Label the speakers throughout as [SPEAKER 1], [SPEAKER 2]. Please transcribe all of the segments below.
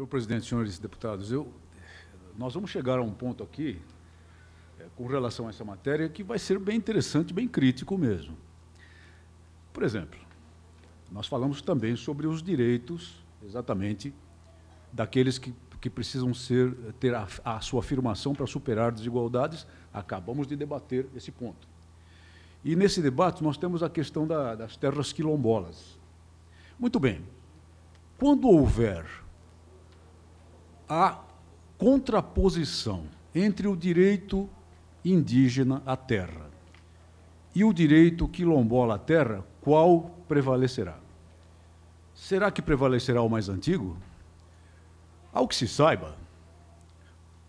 [SPEAKER 1] Senhor presidente, senhores deputados, nós vamos chegar a um ponto aqui, com relação a essa matéria, que vai ser bem interessante, bem crítico mesmo. Por exemplo, nós falamos também sobre os direitos, exatamente, daqueles que precisam ter a sua afirmação para superar desigualdades. Acabamos de debater esse ponto. E, nesse debate, nós temos a questão das terras quilombolas. Muito bem. Quando houver a contraposição entre o direito indígena à terra e o direito quilombola à terra, qual prevalecerá? Será que prevalecerá o mais antigo? Ao que se saiba,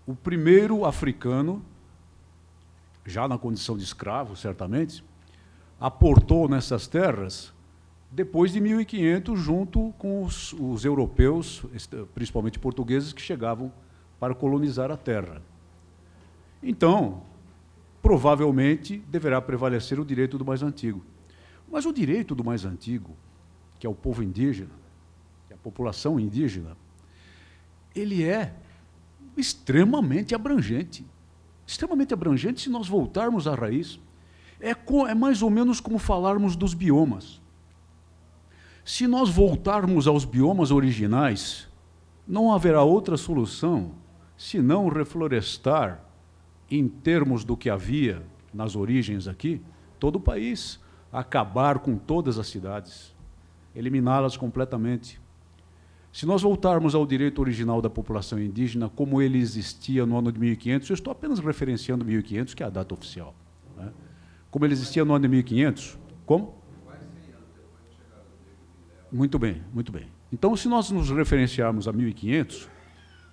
[SPEAKER 1] o primeiro africano, já na condição de escravo, certamente, aportou nessas terras depois de 1500, junto com os europeus, principalmente portugueses, que chegavam para colonizar a terra. Então, provavelmente, deverá prevalecer o direito do mais antigo. Mas o direito do mais antigo, que é o povo indígena, que é a população indígena, ele é extremamente abrangente. Extremamente abrangente, se nós voltarmos à raiz. É mais ou menos como falarmos dos biomas. Se nós voltarmos aos biomas originais, não haverá outra solução senão reflorestar, em termos do que havia nas origens aqui, todo o país, acabar com todas as cidades, eliminá-las completamente. Se nós voltarmos ao direito original da população indígena, como ele existia no ano de 1500, eu estou apenas referenciando 1500, que é a data oficial, né? Como ele existia no ano de 1500, como? Muito bem, muito bem. Então, se nós nos referenciarmos a 1500,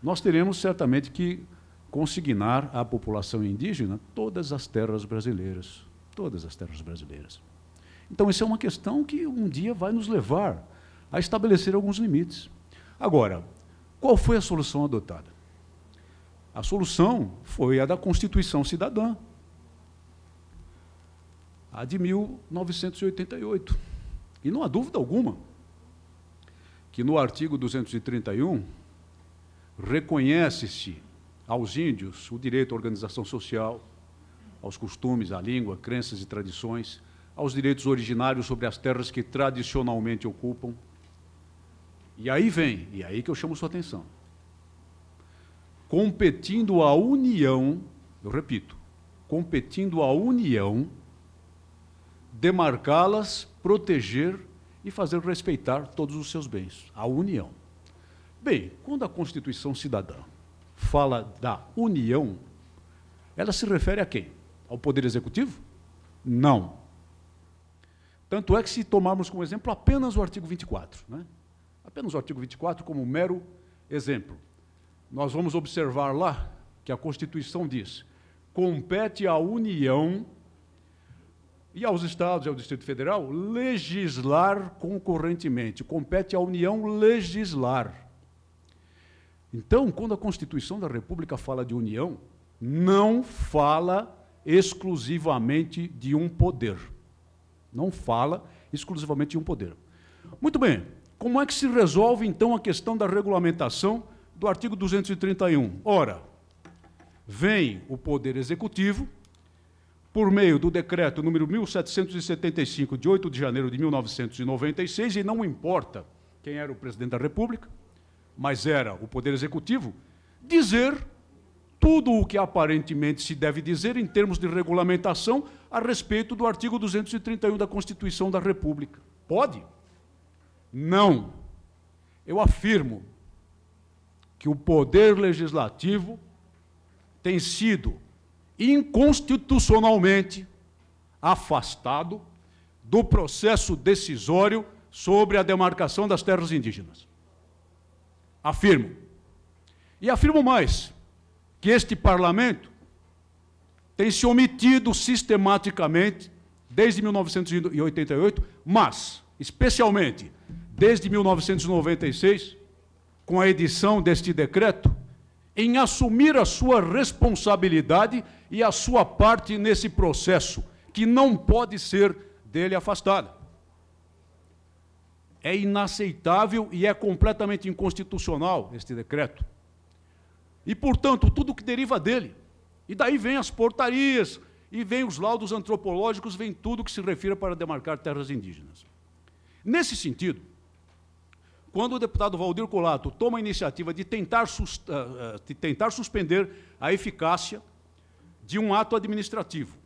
[SPEAKER 1] nós teremos certamente que consignar à população indígena todas as terras brasileiras. Todas as terras brasileiras. Então, isso é uma questão que um dia vai nos levar a estabelecer alguns limites. Agora, qual foi a solução adotada? A solução foi a da Constituição Cidadã, a de 1988. E não há dúvida alguma que no artigo 231 reconhece-se aos índios o direito à organização social, aos costumes, à língua, crenças e tradições, aos direitos originários sobre as terras que tradicionalmente ocupam. E aí que eu chamo sua atenção. Competindo à União, eu repito, competindo à União, demarcá-las, proteger e fazer respeitar todos os seus bens. A União. Bem, quando a Constituição Cidadã fala da União, ela se refere a quem? Ao Poder Executivo? Não. Tanto é que, se tomarmos como exemplo apenas o artigo 24, né? Apenas o artigo 24 como mero exemplo, nós vamos observar lá que a Constituição diz: compete à União e aos Estados e ao Distrito Federal legislar concorrentemente. Compete à União legislar. Então, quando a Constituição da República fala de União, não fala exclusivamente de um poder. Não fala exclusivamente de um poder. Muito bem. Como é que se resolve, então, a questão da regulamentação do artigo 231? Ora, vem o Poder Executivo, por meio do decreto número 1775, de 8 de janeiro de 1996, e não importa quem era o presidente da República, mas era o Poder Executivo, dizer tudo o que aparentemente se deve dizer em termos de regulamentação a respeito do artigo 231 da Constituição da República. Pode? Não. Eu afirmo que o Poder Legislativo tem sido inconstitucionalmente afastado do processo decisório sobre a demarcação das terras indígenas. Afirmo. E afirmo mais, que este Parlamento tem se omitido sistematicamente, desde 1988, mas, especialmente, desde 1996, com a edição deste decreto, em assumir a sua responsabilidade e a sua parte nesse processo, que não pode ser dele afastada. é inaceitável e é completamente inconstitucional este decreto. E, portanto, tudo que deriva dele. E daí vem as portarias, e vem os laudos antropológicos, vem tudo que se refira para demarcar terras indígenas. Nesse sentido, quando o deputado Valdir Colato toma a iniciativa de tentar suspender a eficácia de um ato administrativo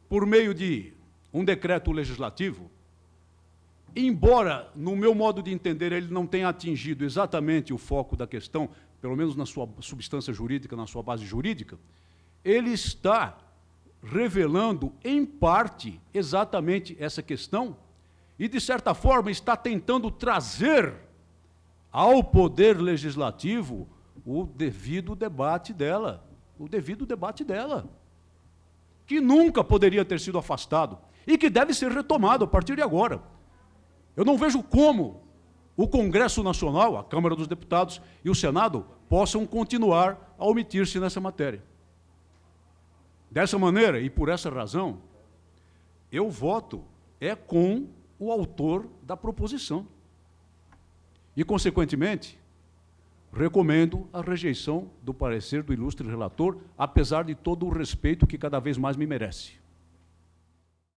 [SPEAKER 1] por meio de um decreto legislativo, embora, no meu modo de entender, ele não tenha atingido exatamente o foco da questão, pelo menos na sua substância jurídica, na sua base jurídica, ele está revelando, em parte, exatamente essa questão e, de certa forma, está tentando trazer ao Poder Legislativo o devido debate dela, que nunca poderia ter sido afastado e que deve ser retomado a partir de agora. Eu não vejo como o Congresso Nacional, a Câmara dos Deputados e o Senado possam continuar a omitir-se nessa matéria. Dessa maneira, e por essa razão, eu voto com o autor da proposição. E, consequentemente, recomendo a rejeição do parecer do ilustre relator, apesar de todo o respeito que cada vez mais me merece.